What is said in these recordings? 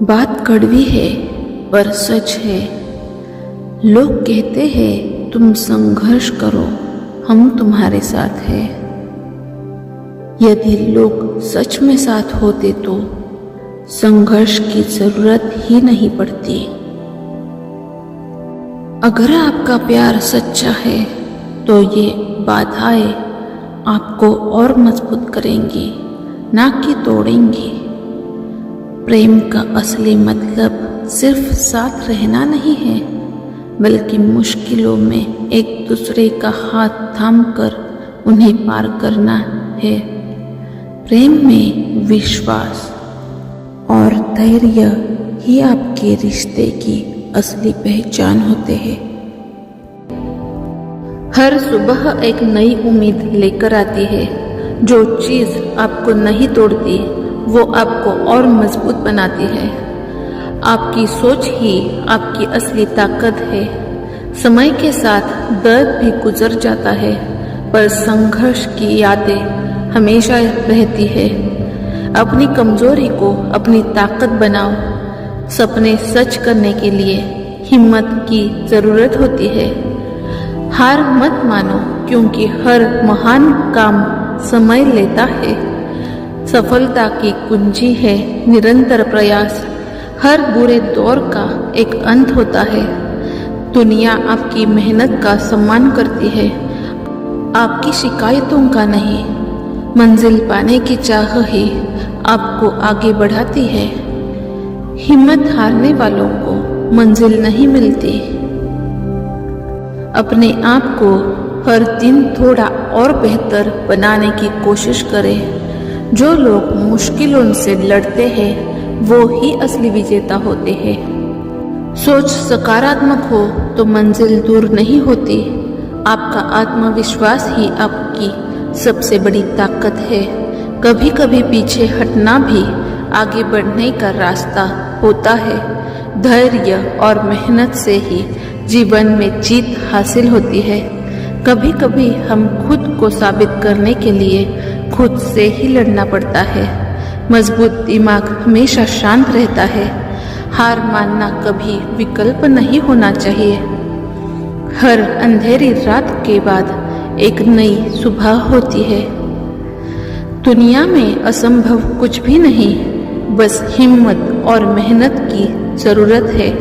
बात कड़वी है पर सच है। लोग कहते हैं तुम संघर्ष करो, हम तुम्हारे साथ हैं। यदि लोग सच में साथ होते तो संघर्ष की जरूरत ही नहीं पड़ती। अगर आपका प्यार सच्चा है तो ये बाधाएं आपको और मजबूत करेंगी, ना कि तोड़ेंगी। प्रेम का असली मतलब सिर्फ साथ रहना नहीं है, बल्कि मुश्किलों में एक दूसरे का हाथ थामकर उन्हें पार करना है। प्रेम में विश्वास और धैर्य ही आपके रिश्ते की असली पहचान होते हैं। हर सुबह एक नई उम्मीद लेकर आती है। जो चीज़ आपको नहीं तोड़ती वो आपको और मजबूत बनाती है। आपकी सोच ही आपकी असली ताकत है। समय के साथ दर्द भी गुजर जाता है, पर संघर्ष की यादें हमेशा रहती है। अपनी कमजोरी को अपनी ताकत बनाओ। सपने सच करने के लिए हिम्मत की जरूरत होती है। हार मत मानो, क्योंकि हर महान काम समय लेता है। सफलता की कुंजी है निरंतर प्रयास। हर बुरे दौर का एक अंत होता है। दुनिया आपकी मेहनत का सम्मान करती है, आपकी शिकायतों का नहीं। मंजिल पाने की चाह ही आपको आगे बढ़ाती है। हिम्मत हारने वालों को मंजिल नहीं मिलती। अपने आप को हर दिन थोड़ा और बेहतर बनाने की कोशिश करें। जो लोग मुश्किलों से लड़ते हैं वो ही असली विजेता होते हैं। सोच सकारात्मक हो तो मंजिल दूर नहीं होती। आपका आत्मविश्वास ही आपकी सबसे बड़ी ताकत है। कभी कभी पीछे हटना भी आगे बढ़ने का रास्ता होता है। धैर्य और मेहनत से ही जीवन में जीत हासिल होती है। कभी कभी हम खुद को साबित करने के लिए खुद से ही लड़ना पड़ता है। मजबूत दिमाग हमेशा शांत रहता है। हार मानना कभी विकल्प नहीं होना चाहिए। हर अंधेरी रात के बाद एक नई सुबह होती है। दुनिया में असंभव कुछ भी नहीं, बस हिम्मत और मेहनत की जरूरत है।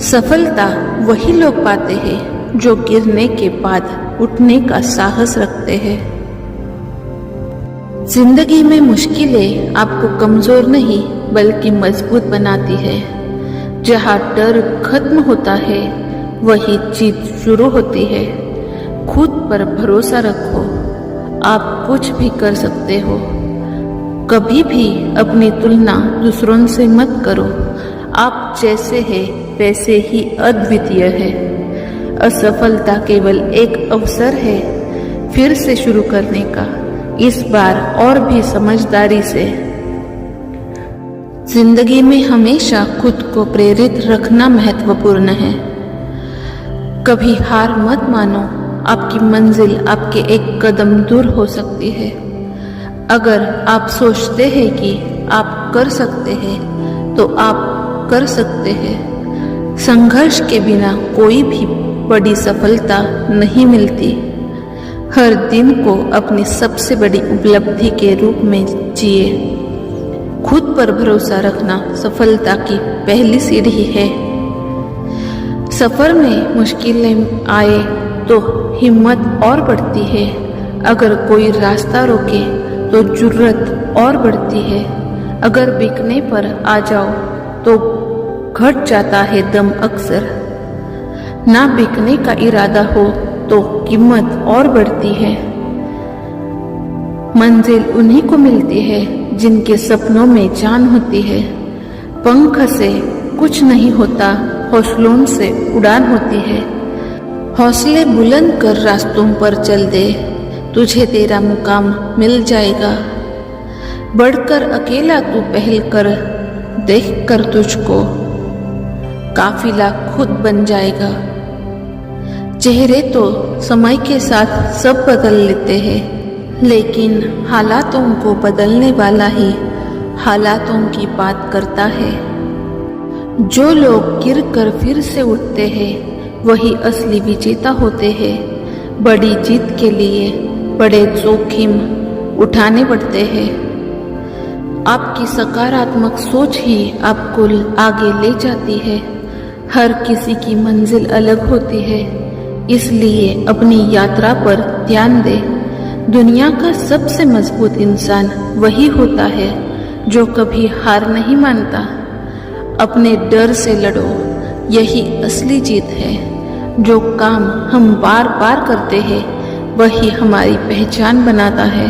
सफलता वही लोग पाते हैं जो गिरने के बाद उठने का साहस रखते हैं। जिंदगी में मुश्किलें आपको कमजोर नहीं बल्कि मजबूत बनाती है। जहाँ डर खत्म होता है वही जीत शुरू होती है। खुद पर भरोसा रखो, आप कुछ भी कर सकते हो। कभी भी अपनी तुलना दूसरों से मत करो। आप जैसे हैं वैसे ही अद्वितीय है। असफलता केवल एक अवसर है फिर से शुरू करने का, इस बार और भी समझदारी से। जिंदगी में हमेशा खुद को प्रेरित रखना महत्वपूर्ण है। कभी हार मत मानो, आपकी मंजिल आपके एक कदम दूर हो सकती है। अगर आप सोचते हैं कि आप कर सकते हैं तो आप कर सकते हैं। संघर्ष के बिना कोई भी बड़ी सफलता नहीं मिलती। हर दिन को अपनी सबसे बड़ी उपलब्धि के रूप में जिए। खुद पर भरोसा रखना सफलता की पहली सीढ़ी है। सफर में मुश्किलें आए तो हिम्मत और बढ़ती है। अगर कोई रास्ता रोके तो जुर्रत और बढ़ती है। अगर बिकने पर आ जाओ तो घट जाता है दम अक्सर। ना बिकने का इरादा हो तो कीमत और बढ़ती है। मंजिल उन्हीं को मिलती है जिनके सपनों में जान होती है। पंख से कुछ नहीं होता, हौसलों से उड़ान होती है। हौसले बुलंद कर रास्तों पर चल दे, तुझे तेरा मुकाम मिल जाएगा। बढ़कर अकेला तू पहल कर, देख कर तुझको काफिला खुद बन जाएगा। चेहरे तो समय के साथ सब बदल लेते हैं, लेकिन हालातों को बदलने वाला ही हालातों की बात करता है। जो लोग गिर कर फिर से उठते हैं वही असली विजेता होते हैं। बड़ी जीत के लिए बड़े जोखिम उठाने पड़ते हैं। आपकी सकारात्मक सोच ही आपको आगे ले जाती है। हर किसी की मंजिल अलग होती है, इसलिए अपनी यात्रा पर ध्यान दें। दुनिया का सबसे मजबूत इंसान वही होता है जो कभी हार नहीं मानता। अपने डर से लड़ो, यही असली जीत है। जो काम हम बार बार करते हैं वही हमारी पहचान बनाता है।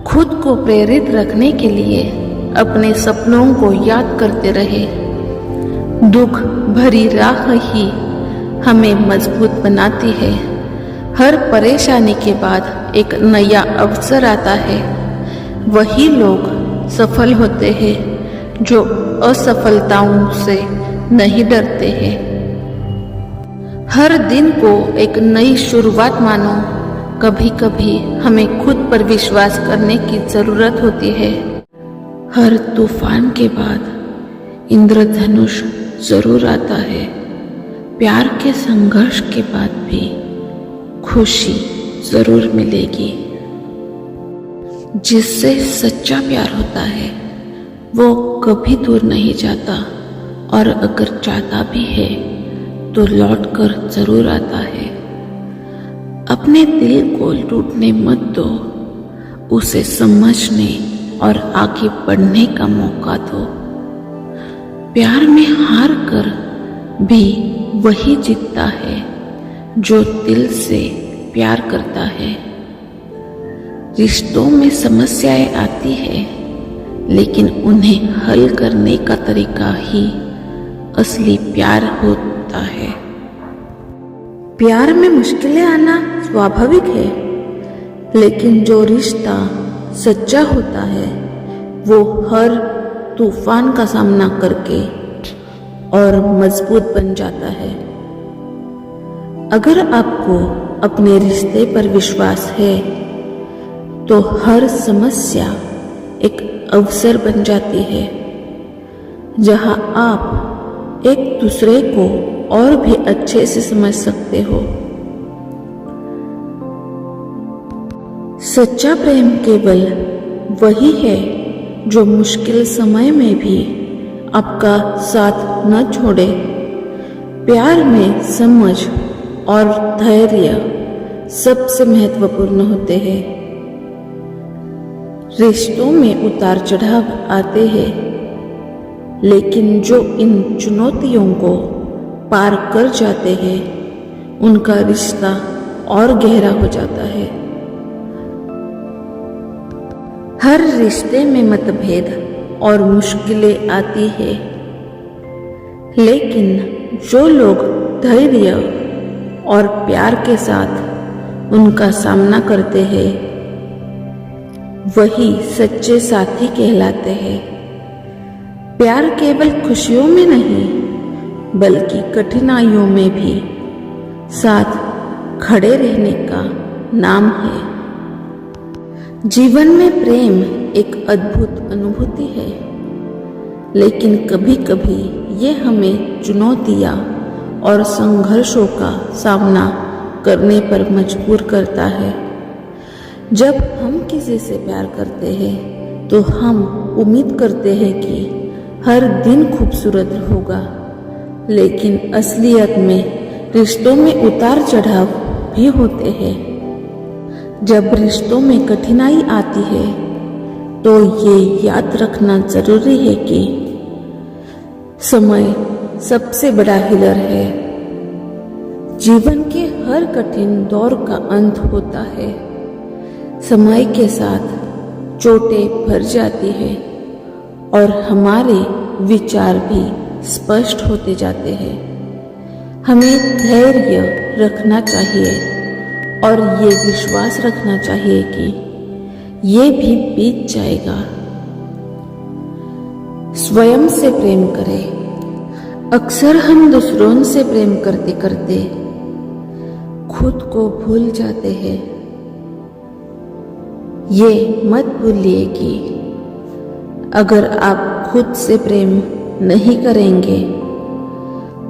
खुद को प्रेरित रखने के लिए अपने सपनों को याद करते रहे। दुख भरी राह ही हमें मजबूत बनाती है। हर परेशानी के बाद एक नया अवसर आता है। वही लोग सफल होते हैं जो असफलताओं से नहीं डरते हैं। हर दिन को एक नई शुरुआत मानो। कभी कभी हमें खुद पर विश्वास करने की जरूरत होती है। हर तूफान के बाद इंद्रधनुष जरूर आता है। प्यार के संघर्ष के बाद भी खुशी जरूर मिलेगी। जिससे सच्चा प्यार होता है वो कभी दूर नहीं जाता, और अगर जाता भी है तो लौट कर जरूर आता है। अपने दिल को टूटने मत दो, उसे समझने और आगे बढ़ने का मौका दो। प्यार में हार कर भी वही जीतता है जो दिल से प्यार करता है। रिश्तों में समस्याएं आती है, लेकिन उन्हें हल करने का तरीका ही असली प्यार होता है। प्यार में मुश्किलें आना स्वाभाविक है, लेकिन जो रिश्ता सच्चा होता है वो हर तूफान का सामना करके और मजबूत बन जाता है। अगर आपको अपने रिश्ते पर विश्वास है तो हर समस्या एक अवसर बन जाती है, जहां आप एक दूसरे को और भी अच्छे से समझ सकते हो। सच्चा प्रेम केवल वही है जो मुश्किल समय में भी आपका साथ न छोड़े। प्यार में समझ और धैर्य सबसे महत्वपूर्ण होते हैं। रिश्तों में उतार चढ़ाव आते हैं, लेकिन जो इन चुनौतियों को पार कर जाते हैं उनका रिश्ता और गहरा हो जाता है। हर रिश्ते में मतभेद और मुश्किलें आती है, लेकिन जो लोग धैर्य और प्यार के साथ उनका सामना करते हैं वही सच्चे साथी कहलाते हैं। प्यार केवल खुशियों में नहीं बल्कि कठिनाइयों में भी साथ खड़े रहने का नाम है। जीवन में प्रेम एक अद्भुत अनुभूति है, लेकिन कभी कभी ये हमें चुनौतियाँ और संघर्षों का सामना करने पर मजबूर करता है। जब हम किसी से प्यार करते हैं तो हम उम्मीद करते हैं कि हर दिन खूबसूरत होगा, लेकिन असलियत में रिश्तों में उतार चढ़ाव भी होते हैं। जब रिश्तों में कठिनाई आती है तो ये याद रखना जरूरी है कि समय सबसे बड़ा हीलर है। जीवन के हर कठिन दौर का अंत होता है। समय के साथ चोटें भर जाती है और हमारे विचार भी स्पष्ट होते जाते हैं। हमें धैर्य रखना चाहिए और ये विश्वास रखना चाहिए कि ये भी बीत जाएगा। स्वयं से प्रेम करें। अक्सर हम दूसरों से प्रेम करते करते खुद को भूल जाते हैं। ये मत भूलिए कि अगर आप खुद से प्रेम नहीं करेंगे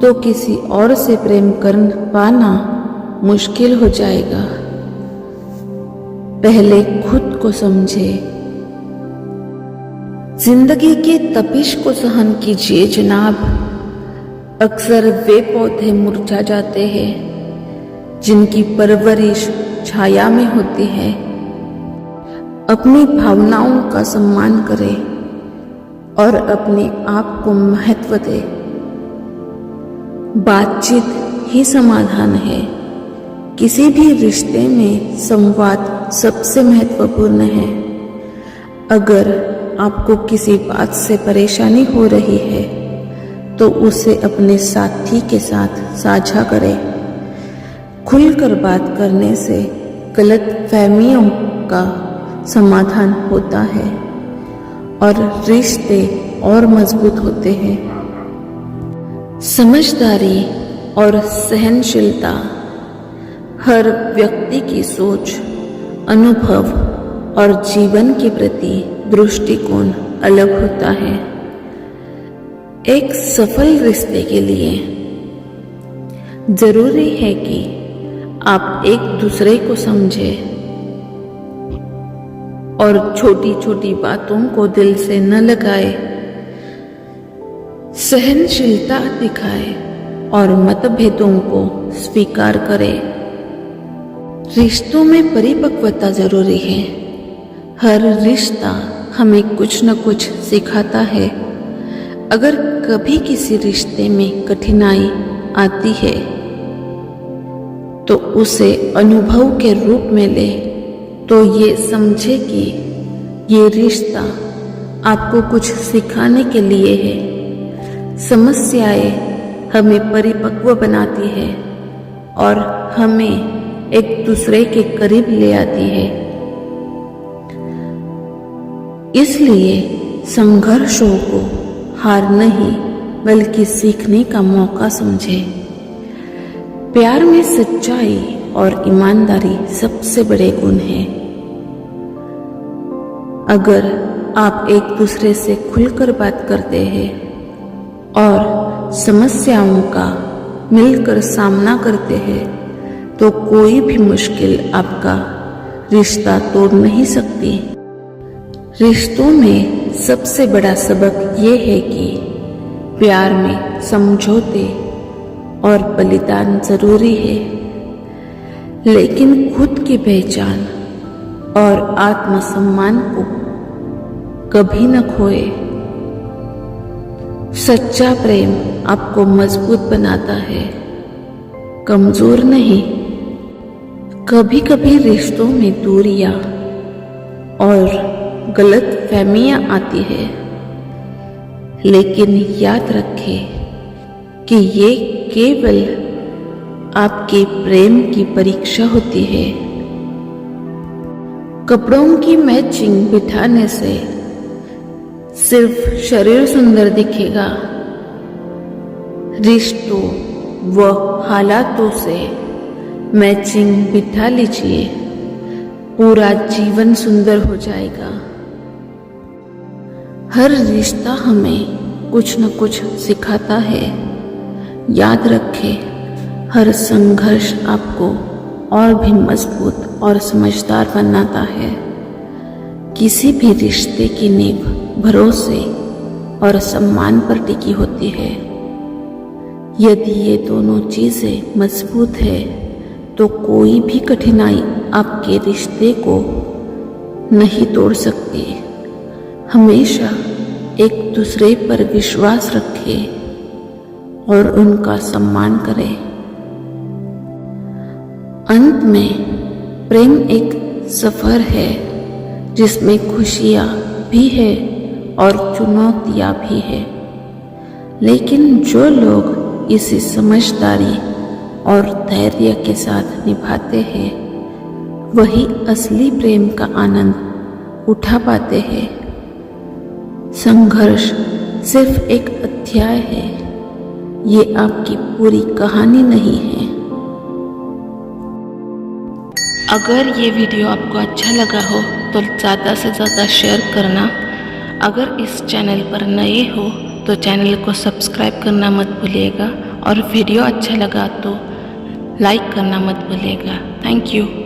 तो किसी और से प्रेम कर पाना मुश्किल हो जाएगा। पहले खुद को समझे। जिंदगी की तपिश को सहन कीजिए जनाब। अक्सर वे पौधे मुरझा जाते हैं जिनकी परवरिश छाया में होती है। अपनी भावनाओं का सम्मान करें और अपने आप को महत्व दे। बातचीत ही समाधान है। किसी भी रिश्ते में संवाद सबसे महत्वपूर्ण है। अगर आपको किसी बात से परेशानी हो रही है तो उसे अपने साथी के साथ साझा करें। खुलकर बात करने से गलतफहमियों का समाधान होता है और रिश्ते और मजबूत होते हैं। समझदारी और सहनशीलता। हर व्यक्ति की सोच, अनुभव और जीवन के प्रति दृष्टिकोण अलग होता है। एक सफल रिश्ते के लिए जरूरी है कि आप एक दूसरे को समझें और छोटी छोटी बातों को दिल से न लगाए। सहनशीलता दिखाए और मतभेदों को स्वीकार करें। रिश्तों में परिपक्वता जरूरी है। हर रिश्ता हमें कुछ न कुछ सिखाता है। अगर कभी किसी रिश्ते में कठिनाई आती है तो उसे अनुभव के रूप में ले, तो ये समझे कि ये रिश्ता आपको कुछ सिखाने के लिए है। समस्याएं हमें परिपक्व बनाती है और हमें एक दूसरे के करीब ले आती है। इसलिए संघर्षों को हार नहीं बल्कि सीखने का मौका समझे। प्यार में सच्चाई और ईमानदारी सबसे बड़े गुण हैं। अगर आप एक दूसरे से खुलकर बात करते हैं और समस्याओं का मिलकर सामना करते हैं तो कोई भी मुश्किल आपका रिश्ता तोड़ नहीं सकती। रिश्तों में सबसे बड़ा सबक ये है कि प्यार में समझौते और बलिदान जरूरी है, लेकिन खुद की पहचान और आत्मसम्मान को कभी न खोए। सच्चा प्रेम आपको मजबूत बनाता है, कमजोर नहीं। कभी कभी रिश्तों में दूरियां और गलतफहमियां आती है, लेकिन याद रखें कि ये केवल आपके प्रेम की परीक्षा होती है। कपड़ों की मैचिंग बिठाने से सिर्फ शरीर सुंदर दिखेगा। रिश्तों व हालातों से मैचिंग बिठा लीजिए, पूरा जीवन सुंदर हो जाएगा। हर रिश्ता हमें कुछ न कुछ सिखाता है। याद रखें, हर संघर्ष आपको और भी मजबूत और समझदार बनाता है। किसी भी रिश्ते की नींव भरोसे और सम्मान पर टिकी होती है। यदि ये दोनों चीजें मजबूत है तो कोई भी कठिनाई आपके रिश्ते को नहीं तोड़ सकती। हमेशा एक दूसरे पर विश्वास रखें और उनका सम्मान करें। अंत में प्रेम एक सफर है जिसमें खुशियां भी है और चुनौतियां भी है, लेकिन जो लोग इसे समझदारी और धैर्य के साथ निभाते हैं वही असली प्रेम का आनंद उठा पाते हैं। संघर्ष सिर्फ एक अध्याय है, ये आपकी पूरी कहानी नहीं है। अगर ये वीडियो आपको अच्छा लगा हो तो ज़्यादा से ज़्यादा शेयर करना अगर इस चैनल पर नए हो तो चैनल को सब्सक्राइब करना मत भूलिएगा और वीडियो अच्छा लगा तो लाइक करना मत भूलिएगा। Thank you.